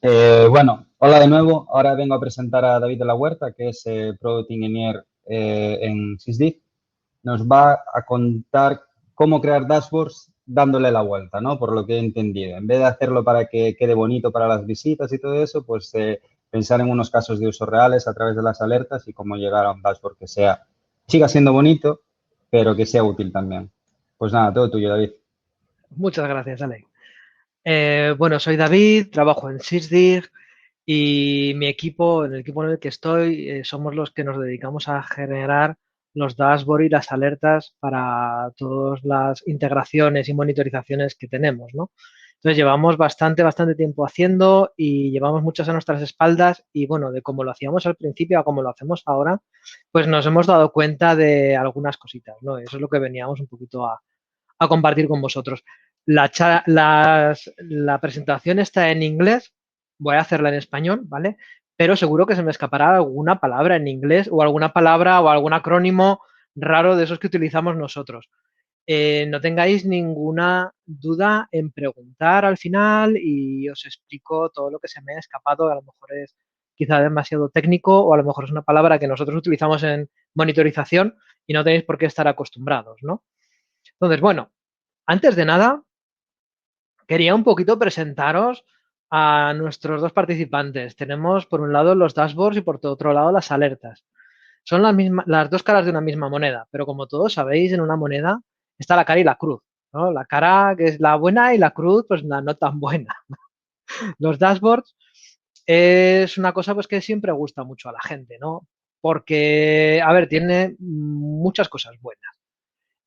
Bueno, hola de nuevo. Ahora vengo a presentar a David de la Huerta, que es Product Engineer en Sysdig. Nos va a contar cómo crear dashboards dándole la vuelta, ¿no? Por lo que he entendido. En vez de hacerlo para que quede bonito para las visitas y todo eso, pues pensar en unos casos de uso reales a través de las alertas y cómo llegar a un dashboard que siga siendo bonito, pero que sea útil también. Pues nada, todo tuyo, David. Muchas gracias, Ale. Bueno, soy David, trabajo en Sysdig y en el equipo en el que estoy, somos los que nos dedicamos a generar los dashboards y las alertas para todas las integraciones y monitorizaciones que tenemos, ¿no? Entonces llevamos bastante tiempo haciendo y llevamos muchas a nuestras espaldas y bueno, de cómo lo hacíamos al principio a cómo lo hacemos ahora, pues nos hemos dado cuenta de algunas cositas, ¿no? Eso es lo que veníamos un poquito a compartir con vosotros. La presentación está en inglés, voy a hacerla en español, ¿vale? Pero seguro que se me escapará alguna palabra en inglés o alguna palabra o algún acrónimo raro de esos que utilizamos nosotros. No tengáis ninguna duda en preguntar al final y os explico todo lo que se me ha escapado. A lo mejor es quizá demasiado técnico o a lo mejor es una palabra que nosotros utilizamos en monitorización y no tenéis por qué estar acostumbrados, ¿no? Entonces, bueno, antes de nada, quería un poquito presentaros a nuestros dos participantes. Tenemos por un lado los dashboards y por otro lado las alertas. Son las dos caras de una misma moneda, pero como todos sabéis, en una moneda está la cara y la cruz, ¿no? La cara que es la buena y la cruz, pues la no tan buena. Los dashboards es una cosa pues que siempre gusta mucho a la gente, ¿no? Porque, a ver, tiene muchas cosas buenas.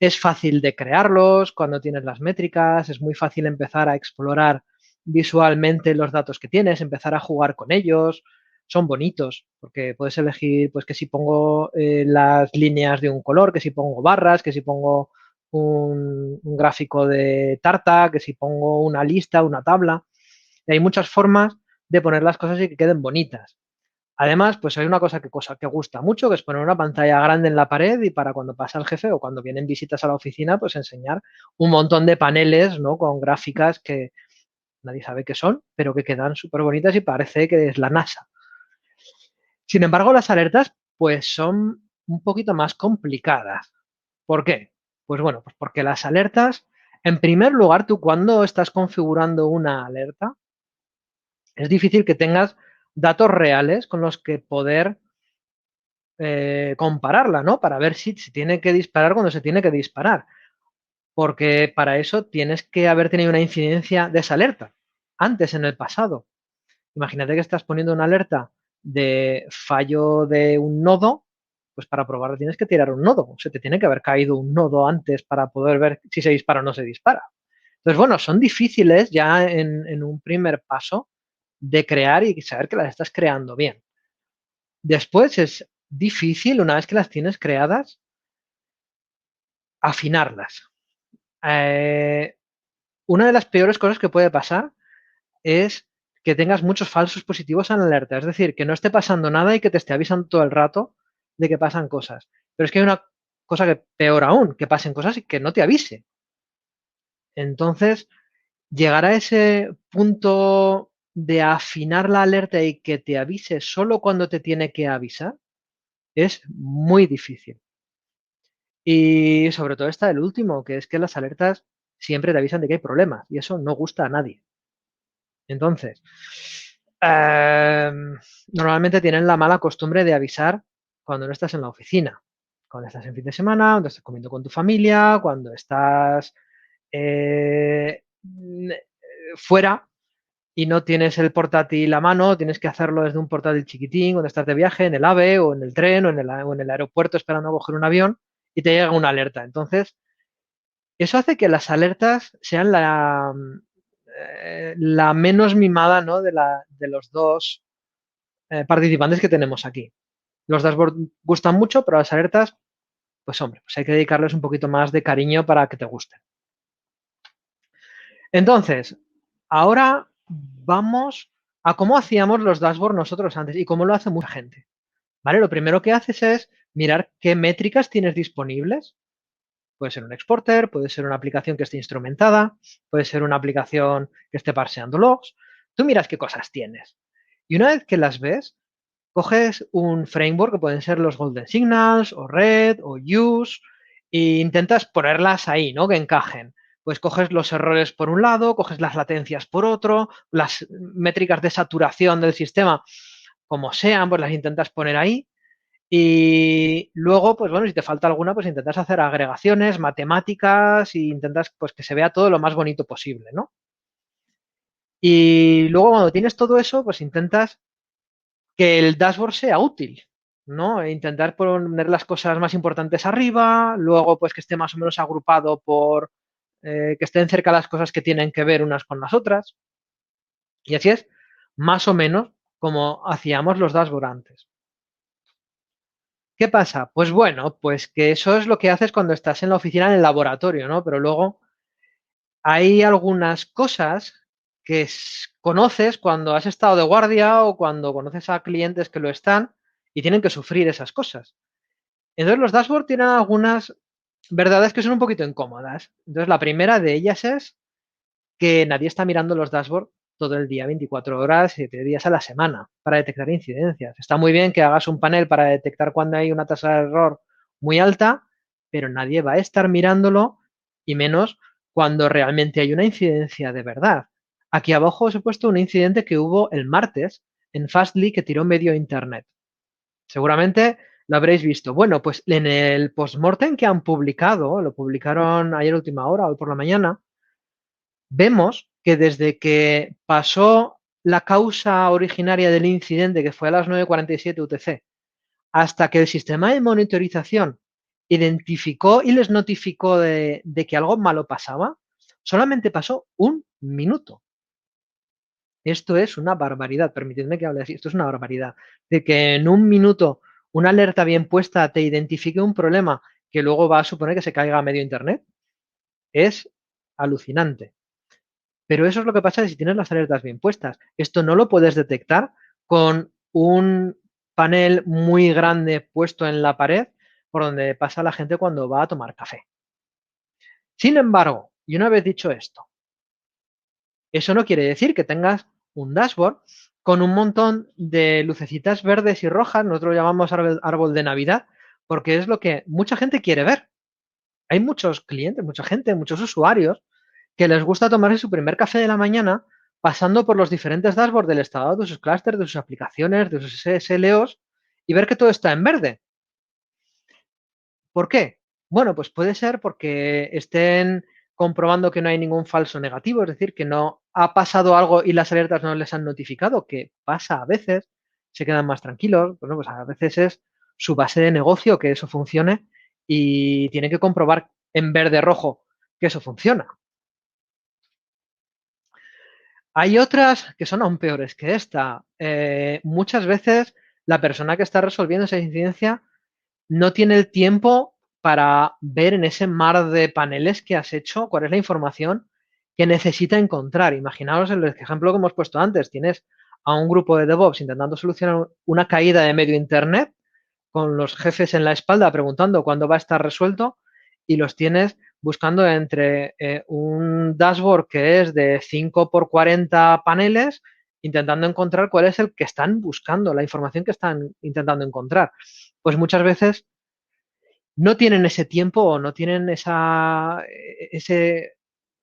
Es fácil de crearlos cuando tienes las métricas, es muy fácil empezar a explorar visualmente los datos que tienes, empezar a jugar con ellos, son bonitos, porque puedes elegir pues que si pongo las líneas de un color, que si pongo barras, que si pongo un gráfico de tarta, que si pongo una lista, una tabla. Y hay muchas formas de poner las cosas y que queden bonitas. Además, pues hay una cosa que gusta mucho, que es poner una pantalla grande en la pared y para cuando pasa el jefe o cuando vienen visitas a la oficina, pues enseñar un montón de paneles, ¿no? Con gráficas que nadie sabe qué son, pero que quedan súper bonitas y parece que es la NASA. Sin embargo, las alertas, pues son un poquito más complicadas. ¿Por qué? Pues bueno, pues porque las alertas, en primer lugar, tú cuando estás configurando una alerta, es difícil que tengas datos reales con los que poder compararla, ¿no? Para ver si se tiene que disparar cuando se tiene que disparar. Porque para eso tienes que haber tenido una incidencia de esa alerta antes en el pasado. Imagínate que estás poniendo una alerta de fallo de un nodo, pues para probarlo tienes que tirar un nodo. O se te tiene que haber caído un nodo antes para poder ver si se dispara o no se dispara. Entonces, bueno, son difíciles ya en un primer paso de crear y saber que las estás creando bien. Después es difícil, una vez que las tienes creadas, afinarlas. Eh, una de las peores cosas que puede pasar es que tengas muchos falsos positivos en alerta, es decir, que no esté pasando nada y que te esté avisando todo el rato de que pasan cosas. Pero es que hay una cosa que peor aún, que pasen cosas y que no te avise. Entonces, llegar a ese punto de afinar la alerta y que te avise solo cuando te tiene que avisar es muy difícil. Y sobre todo está el último, que es que las alertas siempre te avisan de que hay problemas y eso no gusta a nadie. Entonces, eh, normalmente tienen la mala costumbre de avisar cuando no estás en la oficina, cuando estás en fin de semana, cuando estás comiendo con tu familia, cuando estás eh, fuera y no tienes el portátil a mano, tienes que hacerlo desde un portátil chiquitín, cuando estás de viaje en el AVE o en el tren o en el aeropuerto esperando a coger un avión y te llega una alerta. Entonces, eso hace que las alertas sean la menos mimada, ¿no? De los dos participantes que tenemos aquí. Los dashboards gustan mucho, pero las alertas, pues hombre, pues hay que dedicarles un poquito más de cariño para que te gusten. Entonces, ahora vamos a cómo hacíamos los dashboards nosotros antes y cómo lo hace mucha gente. ¿Vale? Lo primero que haces es mirar qué métricas tienes disponibles. Puede ser un exporter, puede ser una aplicación que esté instrumentada, puede ser una aplicación que esté parseando logs, Tú miras qué cosas tienes. Y una vez que las ves, coges un framework que pueden ser los Golden Signals o Red o Use e intentas ponerlas ahí, ¿no? Que encajen. Pues coges los errores por un lado, coges las latencias por otro, las métricas de saturación del sistema, como sean, pues las intentas poner ahí. Y luego, pues bueno, si te falta alguna, pues intentas hacer agregaciones, matemáticas e intentas pues que se vea todo lo más bonito posible, ¿no? Y luego cuando tienes todo eso, pues intentas que el dashboard sea útil, ¿no? E intentar poner las cosas más importantes arriba, luego pues que esté más o menos agrupado por que estén cerca las cosas que tienen que ver unas con las otras. Y así es más o menos como hacíamos los dashboard antes. ¿Qué pasa? Pues bueno, pues que eso es lo que haces cuando estás en la oficina en el laboratorio, ¿no? Pero luego hay algunas cosas que conoces cuando has estado de guardia o cuando conoces a clientes que lo están y tienen que sufrir esas cosas. Entonces los dashboards tienen algunas verdades que son un poquito incómodas. Entonces la primera de ellas es que nadie está mirando los dashboards todo el día, 24 horas, 7 días a la semana, para detectar incidencias. Está muy bien que hagas un panel para detectar cuando hay una tasa de error muy alta, pero nadie va a estar mirándolo y menos cuando realmente hay una incidencia de verdad. Aquí abajo os he puesto un incidente que hubo el martes en Fastly que tiró medio internet. Seguramente lo habréis visto. Bueno, pues en el postmortem que han publicado, lo publicaron ayer última hora, hoy por la mañana, vemos que desde que pasó la causa originaria del incidente, que fue a las 9:47 UTC, hasta que el sistema de monitorización identificó y les notificó de que algo malo pasaba, solamente pasó un minuto. Esto es una barbaridad, permitidme que hable así, esto es una barbaridad. De que en un minuto una alerta bien puesta te identifique un problema que luego va a suponer que se caiga a medio internet, es alucinante. Pero eso es lo que pasa si tienes las alertas bien puestas. Esto no lo puedes detectar con un panel muy grande puesto en la pared por donde pasa la gente cuando va a tomar café. Sin embargo, y una vez dicho esto, eso no quiere decir que tengas un dashboard con un montón de lucecitas verdes y rojas, nosotros lo llamamos árbol de Navidad, porque es lo que mucha gente quiere ver. Hay muchos clientes, mucha gente, muchos usuarios que les gusta tomarse su primer café de la mañana pasando por los diferentes dashboards del estado de sus clústeres, de sus aplicaciones, de sus SLOs y ver que todo está en verde. ¿Por qué? Bueno, pues puede ser porque estén comprobando que no hay ningún falso negativo, es decir, que no ha pasado algo y las alertas no les han notificado, que pasa a veces, se quedan más tranquilos, bueno, pues a veces es su base de negocio que eso funcione y tiene que comprobar en verde rojo que eso funciona. Hay otras que son aún peores que esta. Muchas veces la persona que está resolviendo esa incidencia no tiene el tiempo para ver en ese mar de paneles que has hecho cuál es la información que necesita encontrar. Imaginaos el ejemplo que hemos puesto antes. Tienes a un grupo de DevOps intentando solucionar una caída de medio Internet con los jefes en la espalda preguntando cuándo va a estar resuelto y los tienes buscando entre un dashboard que es de 5 por 40 paneles, intentando encontrar cuál es el que están buscando, la información que están intentando encontrar. Pues muchas veces no tienen ese tiempo o no tienen ese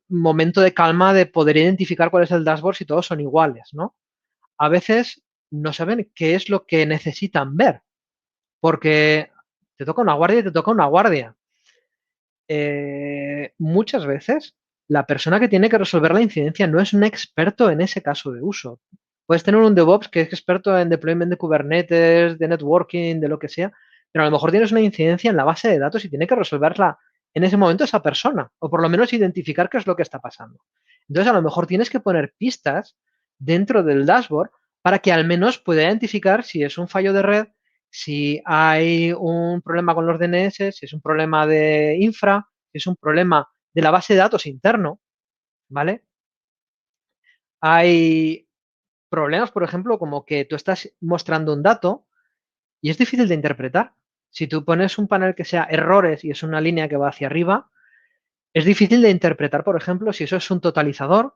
momento de calma de poder identificar cuál es el dashboard si todos son iguales, ¿no? A veces no saben qué es lo que necesitan ver, porque te toca una guardia y te toca una guardia. Muchas veces la persona que tiene que resolver la incidencia no es un experto en ese caso de uso. Puedes tener un DevOps que es experto en deployment de Kubernetes, de networking, de lo que sea, pero a lo mejor tienes una incidencia en la base de datos y tiene que resolverla en ese momento esa persona, o por lo menos identificar qué es lo que está pasando. Entonces, a lo mejor tienes que poner pistas dentro del dashboard para que al menos pueda identificar si es un fallo de red, si hay un problema con los DNS, si es un problema de infra, si es un problema de la base de datos interno, ¿vale? Hay problemas, por ejemplo, como que tú estás mostrando un dato y es difícil de interpretar. Si tú pones un panel que sea errores y es una línea que va hacia arriba, es difícil de interpretar, por ejemplo, si eso es un totalizador,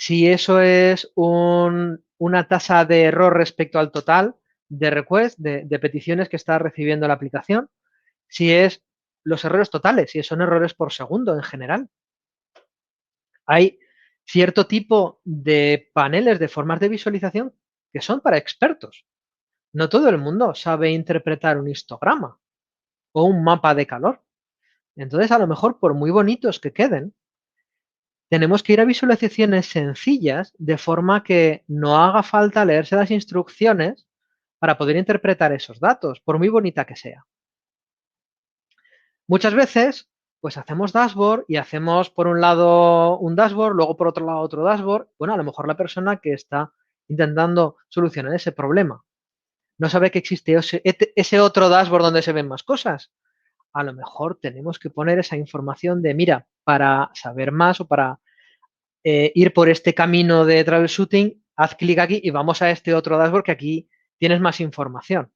si eso es una tasa de error respecto al total de requests, de peticiones que está recibiendo la aplicación, si es los errores totales, si son errores por segundo en general. Hay cierto tipo de paneles, de formas de visualización que son para expertos. No todo el mundo sabe interpretar un histograma o un mapa de calor. Entonces, a lo mejor, por muy bonitos que queden, tenemos que ir a visualizaciones sencillas de forma que no haga falta leerse las instrucciones para poder interpretar esos datos, por muy bonita que sea. Muchas veces, pues hacemos dashboard y hacemos por un lado un dashboard, luego por otro lado otro dashboard. Bueno, a lo mejor la persona que está intentando solucionar ese problema no sabe que existe ese otro dashboard donde se ven más cosas. A lo mejor tenemos que poner esa información de, mira, para saber más o para ir por este camino de troubleshooting, haz clic aquí y vamos a este otro dashboard que aquí tienes más información.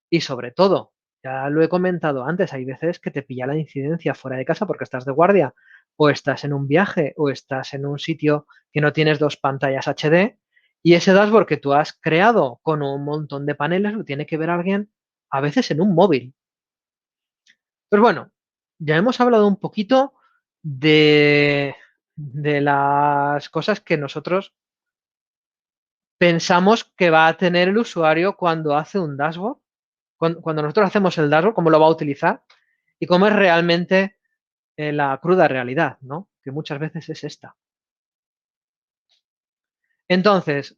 Y sobre todo, ya lo he comentado antes, hay veces que te pilla la incidencia fuera de casa porque estás de guardia o estás en un viaje o estás en un sitio que no tienes dos pantallas HD y ese dashboard que tú has creado con un montón de paneles lo tiene que ver alguien a veces en un móvil. Pues bueno, ya hemos hablado un poquito de las cosas que nosotros pensamos que va a tener el usuario cuando hace un dashboard, cuando nosotros hacemos el dashboard, cómo lo va a utilizar y cómo es realmente la cruda realidad, ¿no? Que muchas veces es esta. Entonces,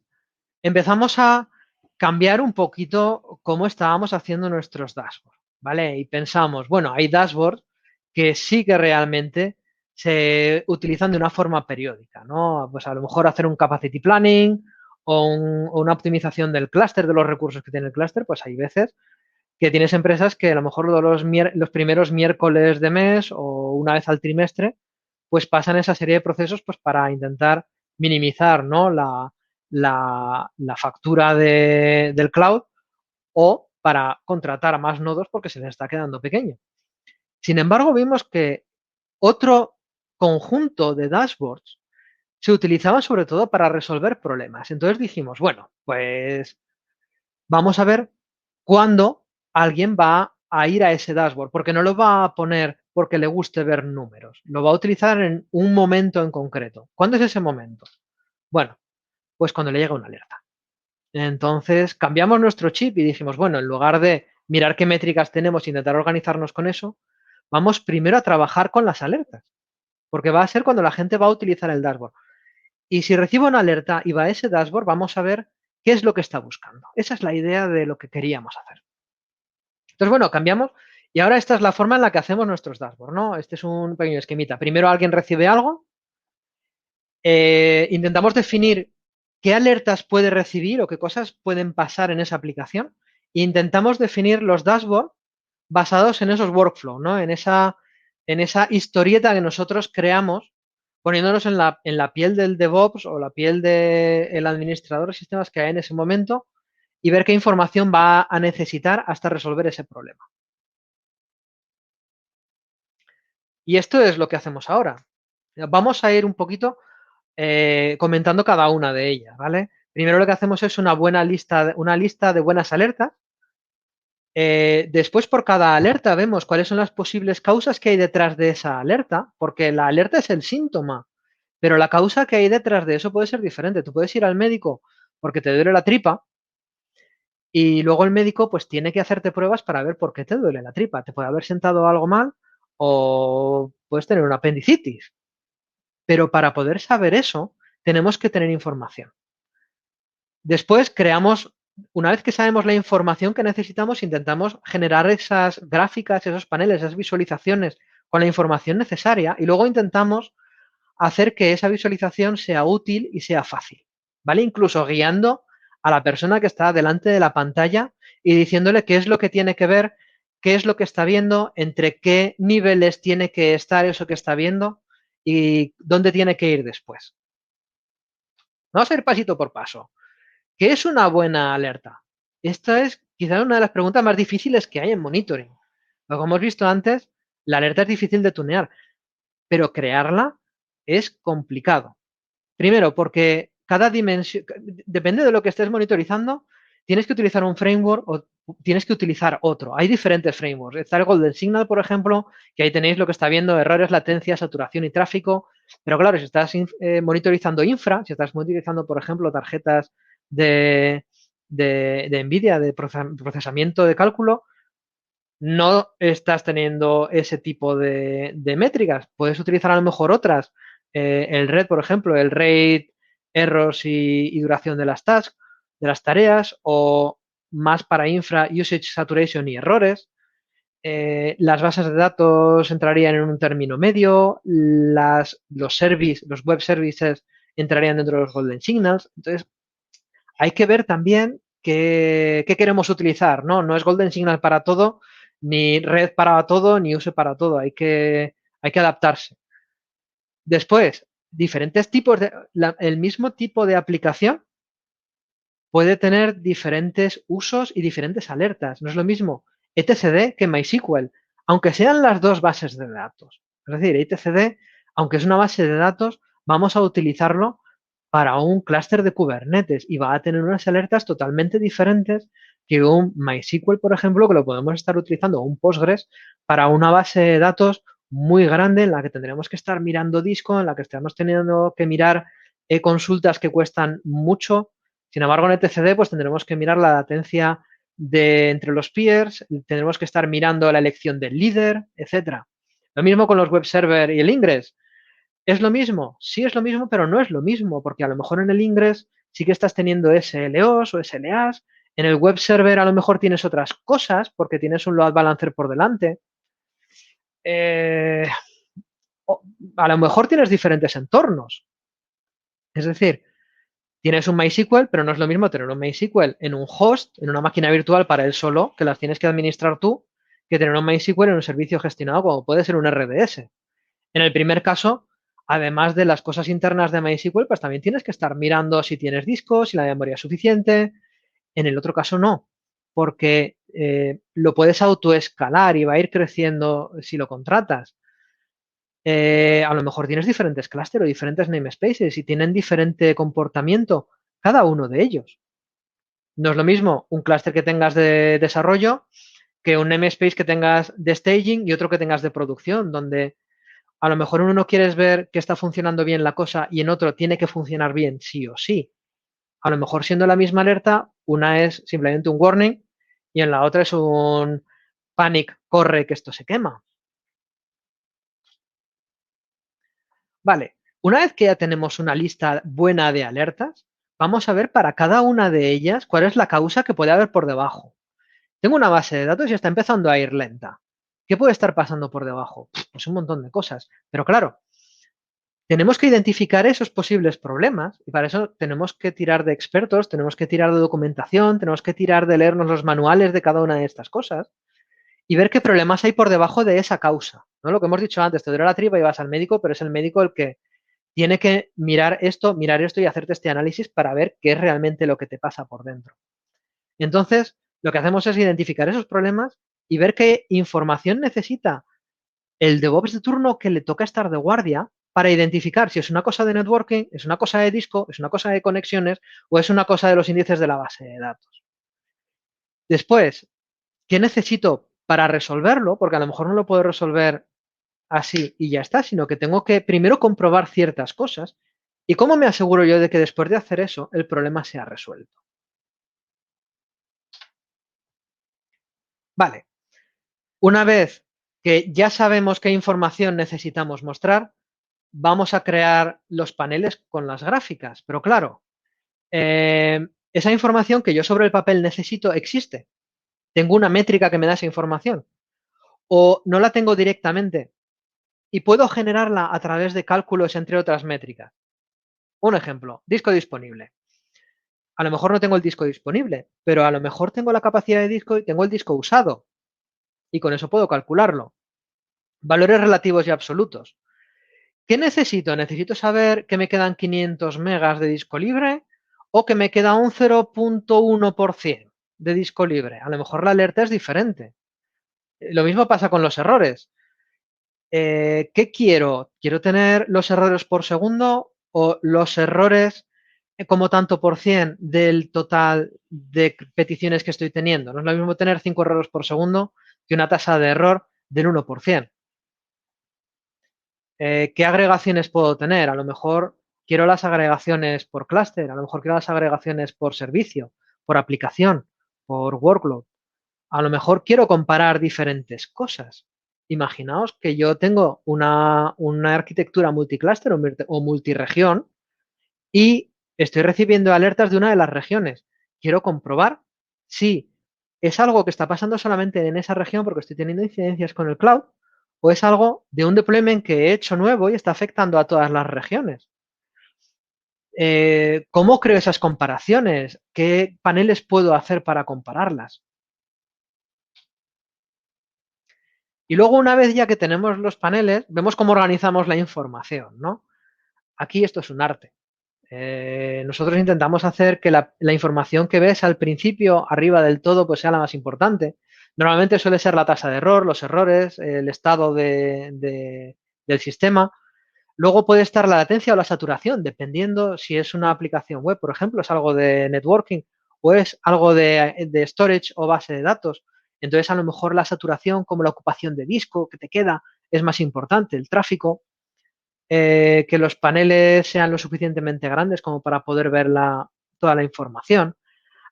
empezamos a cambiar un poquito cómo estábamos haciendo nuestros dashboards, ¿vale? Y pensamos, bueno, hay dashboards que sí que realmente se utilizan de una forma periódica, ¿no? Pues a lo mejor hacer un capacity planning o una optimización del clúster, de los recursos que tiene el clúster, pues hay veces que tienes empresas que a lo mejor los primeros miércoles de mes o una vez al trimestre, pues pasan esa serie de procesos pues para intentar minimizar, ¿no? la factura del cloud o para contratar a más nodos porque se les está quedando pequeño. Sin embargo, vimos que otro conjunto de dashboards se utilizaba sobre todo para resolver problemas. Entonces dijimos, bueno, pues vamos a ver cuándo alguien va a ir a ese dashboard, porque no lo va a poner porque le guste ver números, lo va a utilizar en un momento en concreto. ¿Cuándo es ese momento? Bueno, pues cuando le llega una alerta. Entonces cambiamos nuestro chip y dijimos, bueno, en lugar de mirar qué métricas tenemos e intentar organizarnos con eso, vamos primero a trabajar con las alertas, porque va a ser cuando la gente va a utilizar el dashboard. Y si recibo una alerta y va a ese dashboard, vamos a ver qué es lo que está buscando. Esa es la idea de lo que queríamos hacer. Entonces, bueno, cambiamos y ahora esta es la forma en la que hacemos nuestros dashboards, ¿no? Este es un pequeño esquemita. Primero alguien recibe algo, intentamos definir qué alertas puede recibir o qué cosas pueden pasar en esa aplicación e intentamos definir los dashboards basados en esos workflows, ¿no? En esa historieta que nosotros creamos poniéndonos en la piel del DevOps o la piel del administrador de sistemas que hay en ese momento y ver qué información va a necesitar hasta resolver ese problema. Y esto es lo que hacemos ahora. Vamos a ir un poquito comentando cada una de ellas, ¿vale? Primero lo que hacemos es una lista de buenas alertas. Después, por cada alerta, vemos cuáles son las posibles causas que hay detrás de esa alerta, porque la alerta es el síntoma, pero la causa que hay detrás de eso puede ser diferente. Tú puedes ir al médico porque te duele la tripa y luego el médico pues tiene que hacerte pruebas para ver por qué te duele la tripa. Te puede haber sentado algo mal o puedes tener una apendicitis. Pero para poder saber eso, tenemos que tener información. Después creamos, una vez que sabemos la información que necesitamos, intentamos generar esas gráficas, esos paneles, esas visualizaciones con la información necesaria y luego intentamos hacer que esa visualización sea útil y sea fácil, ¿vale? Incluso guiando a la persona que está delante de la pantalla y diciéndole qué es lo que tiene que ver, qué es lo que está viendo, entre qué niveles tiene que estar eso que está viendo y dónde tiene que ir después. Vamos a ir pasito por paso. ¿Qué es una buena alerta? Esta es quizá una de las preguntas más difíciles que hay en monitoring. Como hemos visto antes, la alerta es difícil de tunear, pero crearla es complicado. Primero, porque cada dimensión, depende de lo que estés monitorizando, tienes que utilizar un framework o tienes que utilizar otro. Hay diferentes frameworks. Está el Golden Signal, por ejemplo, que ahí tenéis lo que está viendo, errores, latencia, saturación y tráfico. Pero claro, si estás monitorizando infra, si estás monitorizando, por ejemplo, tarjetas de NVIDIA, de procesamiento de cálculo, no estás teniendo ese tipo de métricas. Puedes utilizar a lo mejor otras. El RED, por ejemplo, el rate, errors y duración de las tasks, de las tareas, o más para infra, usage, saturation y errores. Las bases de datos entrarían en un término medio, los web services entrarían dentro de los golden signals. Entonces, hay que ver también qué queremos utilizar, ¿no? No es golden signal para todo, ni red para todo, ni use para todo. Hay que adaptarse. Después, diferentes tipos el mismo tipo de aplicación puede tener diferentes usos y diferentes alertas. No es lo mismo etcd que MySQL, aunque sean las dos bases de datos. Es decir, etcd, aunque es una base de datos, vamos a utilizarlo para un clúster de Kubernetes y va a tener unas alertas totalmente diferentes que un MySQL, por ejemplo, que lo podemos estar utilizando, o un Postgres, para una base de datos muy grande en la que tendremos que estar mirando disco, en la que estamos teniendo que mirar consultas que cuestan mucho. Sin embargo, en etcd pues tendremos que mirar la latencia entre los peers, tendremos que estar mirando la elección del líder, etcétera. Lo mismo con los web server y el Ingress. ¿Es lo mismo? Sí es lo mismo, pero no es lo mismo, porque a lo mejor en el Ingress sí que estás teniendo SLOs o SLAs. En el web server a lo mejor tienes otras cosas, porque tienes un load balancer por delante. A lo mejor tienes diferentes entornos. Es decir, tienes un MySQL, pero no es lo mismo tener un MySQL en un host, en una máquina virtual para él solo, que las tienes que administrar tú, que tener un MySQL en un servicio gestionado como puede ser un RDS. En el primer caso, además de las cosas internas de MySQL, pues también tienes que estar mirando si tienes discos, si la memoria es suficiente. En el otro caso no, porque lo puedes autoescalar y va a ir creciendo si lo contratas. A lo mejor tienes diferentes clústeres o diferentes namespaces y tienen diferente comportamiento cada uno de ellos. No es lo mismo un clúster que tengas de desarrollo que un namespace que tengas de staging y otro que tengas de producción, donde a lo mejor en uno quieres ver que está funcionando bien la cosa y en otro tiene que funcionar bien sí o sí. A lo mejor siendo la misma alerta, una es simplemente un warning y en la otra es un panic, corre que esto se quema. Vale, una vez que ya tenemos una lista buena de alertas, vamos a ver para cada una de ellas cuál es la causa que puede haber por debajo. Tengo una base de datos y está empezando a ir lenta. ¿Qué puede estar pasando por debajo? Pues un montón de cosas. Pero claro, tenemos que identificar esos posibles problemas y para eso tenemos que tirar de expertos, tenemos que tirar de documentación, tenemos que tirar de leernos los manuales de cada una de estas cosas y ver qué problemas hay por debajo de esa causa. ¿No? Lo que hemos dicho antes, te duele la tripa y vas al médico, pero es el médico el que tiene que mirar esto y hacerte este análisis para ver qué es realmente lo que te pasa por dentro. Entonces, lo que hacemos es identificar esos problemas y ver qué información necesita el DevOps de turno que le toca estar de guardia para identificar si es una cosa de networking, es una cosa de disco, es una cosa de conexiones o es una cosa de los índices de la base de datos. Después, ¿qué necesito para resolverlo? Porque a lo mejor no lo puedo resolver así y ya está, sino que tengo que primero comprobar ciertas cosas. ¿Y cómo me aseguro yo de que después de hacer eso el problema sea resuelto? Vale, una vez que ya sabemos qué información necesitamos mostrar, vamos a crear los paneles con las gráficas. Pero claro, esa información que yo sobre el papel necesito existe. Tengo una métrica que me da esa información. O no la tengo directamente y puedo generarla a través de cálculos entre otras métricas. Un ejemplo, disco disponible. A lo mejor no tengo el disco disponible, pero a lo mejor tengo la capacidad de disco y tengo el disco usado. Y con eso puedo calcularlo. Valores relativos y absolutos. ¿Qué necesito? Necesito saber que me quedan 500 megas de disco libre o que me queda un 0.1% de disco libre. A lo mejor la alerta es diferente. Lo mismo pasa con los errores. ¿Qué quiero? ¿Quiero tener los errores por segundo o los errores como tanto por cien del total de peticiones que estoy teniendo. No es lo mismo tener 5 errores por segundo que una tasa de error del 1%. ¿Qué agregaciones puedo tener? A lo mejor quiero las agregaciones por clúster, a lo mejor quiero las agregaciones por servicio, por aplicación, por workload. A lo mejor quiero comparar diferentes cosas. Imaginaos que yo tengo una arquitectura multicluster o multiregión y estoy recibiendo alertas de una de las regiones. Quiero comprobar si es algo que está pasando solamente en esa región porque estoy teniendo incidencias con el cloud o es algo de un deployment que he hecho nuevo y está afectando a todas las regiones. ¿Cómo creo esas comparaciones? ¿Qué paneles puedo hacer para compararlas? Y luego, una vez ya que tenemos los paneles, vemos cómo organizamos la información, ¿no? Aquí esto es un arte. Nosotros intentamos hacer que la información que ves al principio, arriba del todo, pues sea la más importante. Normalmente suele ser la tasa de error, los errores, el estado del sistema. Luego puede estar la latencia o la saturación, dependiendo si es una aplicación web, por ejemplo, es algo de networking o es algo de storage o base de datos. Entonces, a lo mejor la saturación, como la ocupación de disco que te queda, es más importante, el tráfico, que los paneles sean lo suficientemente grandes como para poder ver toda la información.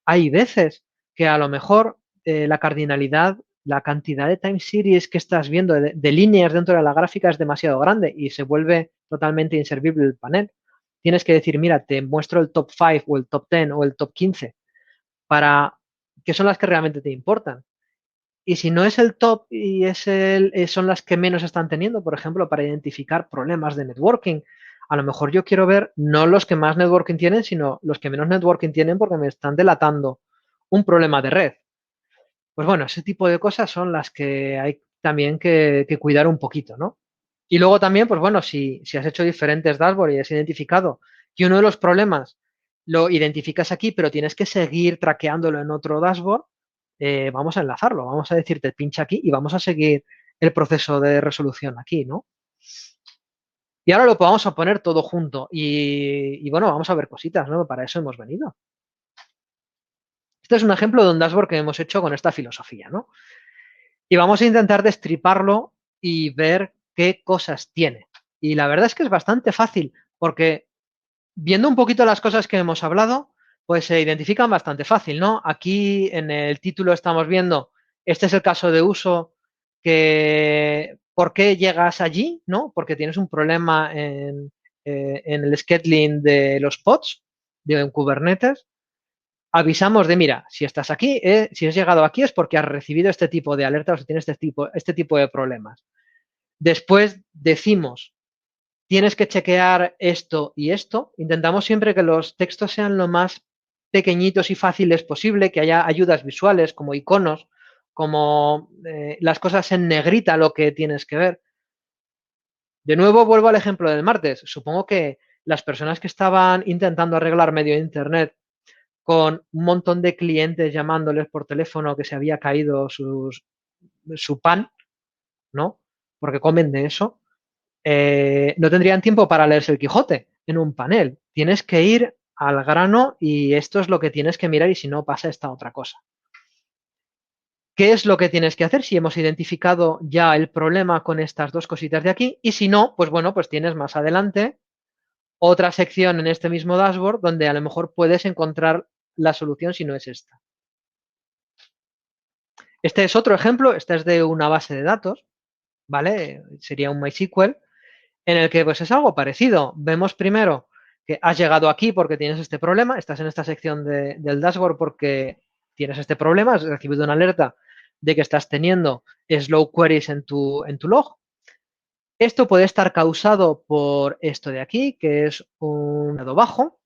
Hay veces que a lo mejor la cardinalidad, la cantidad de time series que estás viendo de líneas dentro de la gráfica es demasiado grande y se vuelve totalmente inservible el panel. Tienes que decir, mira, te muestro el top 5 o el top 10 o el top 15 para que son las que realmente te importan. Y si no es el top y son las que menos están teniendo, por ejemplo, para identificar problemas de networking, a lo mejor yo quiero ver no los que más networking tienen, sino los que menos networking tienen porque me están delatando un problema de red. Pues bueno, ese tipo de cosas son las que hay también que cuidar un poquito, ¿no? Y luego también, pues bueno, si has hecho diferentes dashboards y has identificado que uno de los problemas lo identificas aquí, pero tienes que seguir traqueándolo en otro dashboard, vamos a enlazarlo, vamos a decirte pincha aquí y vamos a seguir el proceso de resolución aquí, ¿no? Y ahora lo vamos a poner todo junto y bueno, vamos a ver cositas, ¿no? Para eso hemos venido. Este es un ejemplo de un dashboard que hemos hecho con esta filosofía, ¿no? Y vamos a intentar destriparlo y ver qué cosas tiene. Y la verdad es que es bastante fácil porque viendo un poquito las cosas que hemos hablado, pues se identifican bastante fácil, ¿no? Aquí en el título estamos viendo, este es el caso de uso que, ¿por qué llegas allí? ¿No? Porque tienes un problema en el scheduling de los pods de Kubernetes. Avisamos de, mira, si estás aquí, si has llegado aquí es porque has recibido este tipo de alertas o tienes este tipo de problemas. Después decimos, tienes que chequear esto y esto. Intentamos siempre que los textos sean lo más pequeñitos y fáciles posible, que haya ayudas visuales como iconos, como las cosas en negrita, lo que tienes que ver. De nuevo, vuelvo al ejemplo del martes. Supongo que las personas que estaban intentando arreglar medio Internet con un montón de clientes llamándoles por teléfono que se había caído su pan, ¿no? Porque comen de eso, no tendrían tiempo para leerse el Quijote en un panel. Tienes que ir al grano y esto es lo que tienes que mirar y si no pasa esta otra cosa. ¿Qué es lo que tienes que hacer si hemos identificado ya el problema con estas dos cositas de aquí? Y si no, pues bueno, pues tienes más adelante otra sección en este mismo dashboard donde a lo mejor puedes encontrar la solución si no es esta. Este es otro ejemplo, este es de una base de datos, ¿vale? Sería un MySQL, en el que pues es algo parecido. Vemos primero que has llegado aquí porque tienes este problema, estás en esta sección del dashboard porque tienes este problema, has recibido una alerta de que estás teniendo slow queries en tu log. Esto puede estar causado por esto de aquí, que es un dado bajo.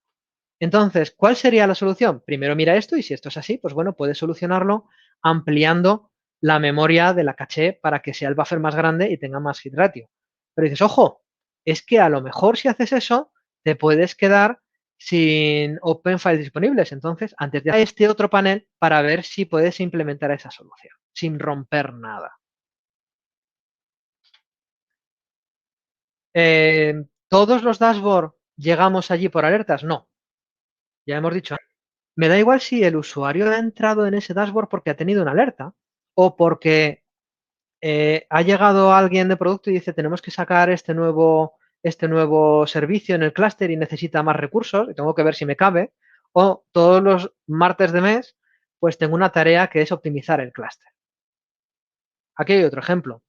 Entonces, ¿cuál sería la solución? Primero mira esto y si esto es así, pues bueno, puedes solucionarlo ampliando la memoria de la caché para que sea el buffer más grande y tenga más hit ratio. Pero dices, ojo, es que a lo mejor si haces eso, te puedes quedar sin open files disponibles. Entonces, antes de hacer este otro panel para ver si puedes implementar esa solución sin romper nada. Todos los dashboards ¿Llegamos allí por alertas? No. Ya hemos dicho, me da igual si el usuario ha entrado en ese dashboard porque ha tenido una alerta o porque ha llegado alguien de producto y dice tenemos que sacar este nuevo servicio en el clúster y necesita más recursos y tengo que ver si me cabe. O todos los martes de mes, pues tengo una tarea que es optimizar el clúster. Aquí hay otro ejemplo.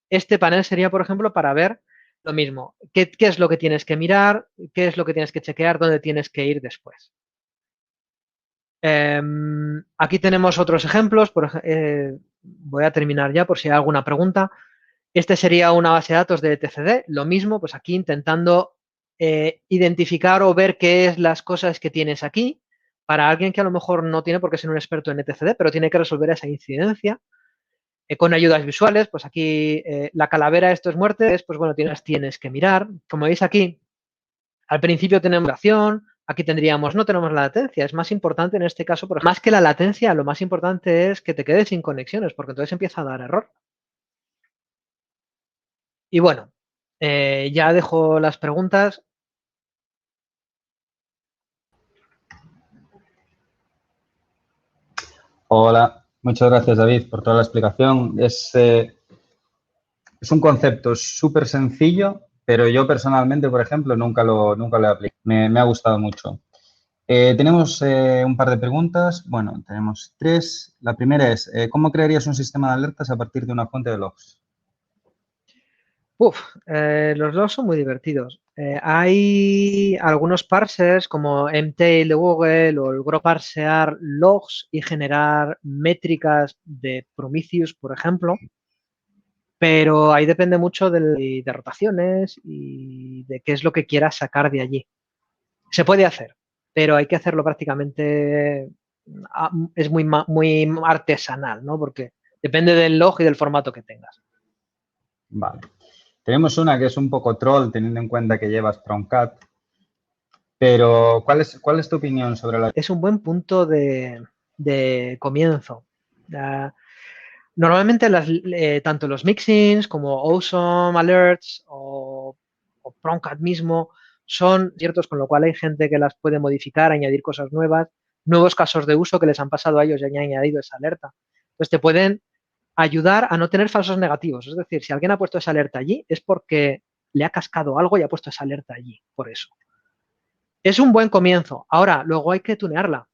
Este panel sería, por ejemplo, para ver lo mismo. ¿Qué es lo que tienes que mirar? ¿Qué es lo que tienes que chequear? ¿Dónde tienes que ir después? Aquí tenemos otros ejemplos. Voy a terminar ya por si hay alguna pregunta. Este sería una base de datos de etcd. Lo mismo, pues aquí intentando identificar o ver qué es las cosas que tienes aquí para alguien que a lo mejor no tiene por qué ser un experto en etcd, pero tiene que resolver esa incidencia. Con ayudas visuales, pues aquí la calavera, esto es muerte, pues bueno, tienes que mirar. Como veis aquí, al principio tenemos duración, aquí tendríamos, no tenemos la latencia. Es más importante en este caso, más que la latencia, lo más importante es que te quedes sin conexiones, porque entonces empieza a dar error. Y bueno, ya dejo las preguntas. Hola, muchas gracias David por toda la explicación. Es un concepto súper sencillo, pero yo personalmente, por ejemplo, nunca lo he aplicado. Me ha gustado mucho. Tenemos un par de preguntas. Bueno, tenemos tres. La primera es, ¿cómo crearías un sistema de alertas a partir de una fuente de logs? Los logs son muy divertidos. Hay algunos parsers como Mtail de Google o el GroParsear logs y generar métricas de Prometheus, por ejemplo, pero ahí depende mucho de rotaciones y de qué es lo que quieras sacar de allí. Se puede hacer, pero hay que hacerlo prácticamente, es muy artesanal, ¿no? Porque depende del log y del formato que tengas. Vale. Tenemos una que es un poco troll, teniendo en cuenta que llevas Promcat. Pero, ¿cuál es tu opinión sobre la... Es un buen punto de comienzo. Normalmente tanto los mixins como Awesome Alerts o Promcat mismo son ciertos, con lo cual hay gente que las puede modificar, añadir cosas nuevas, nuevos casos de uso que les han pasado a ellos y han añadido esa alerta. Entonces te pueden ayudar a no tener falsos negativos. Es decir, si alguien ha puesto esa alerta allí es porque le ha cascado algo y ha puesto esa alerta allí, por eso. Es un buen comienzo. Ahora, luego hay que tunearla.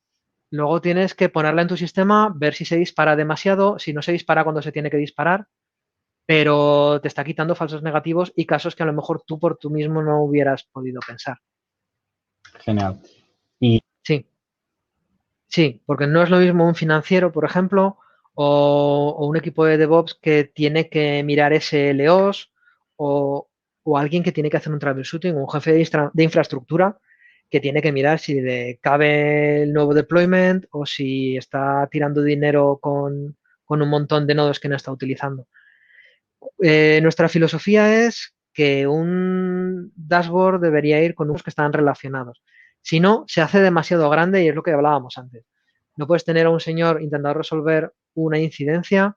Luego tienes que ponerla en tu sistema, ver si se dispara demasiado, si no se dispara cuando se tiene que disparar, pero te está quitando falsos negativos y casos que a lo mejor tú por tú mismo no hubieras podido pensar. Genial. Y Sí, sí, porque no es lo mismo un financiero, por ejemplo, o un equipo de DevOps que tiene que mirar SLOs o alguien que tiene que hacer un troubleshooting, un jefe de infraestructura que tiene que mirar si le cabe el nuevo deployment o si está tirando dinero con un montón de nodos que no está utilizando. Nuestra filosofía es que un dashboard debería ir con unos que están relacionados. Si no, se hace demasiado grande y es lo que hablábamos antes. No puedes tener a un señor intentando resolver una incidencia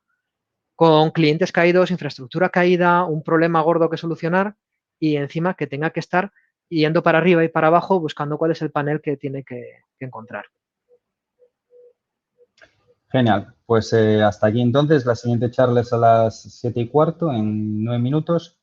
con clientes caídos, infraestructura caída, un problema gordo que solucionar y encima que tenga que estar yendo para arriba y para abajo buscando cuál es el panel que tiene que encontrar. genial. Pues hasta aquí entonces. La siguiente charla es a las 7:15, en 9 minutos.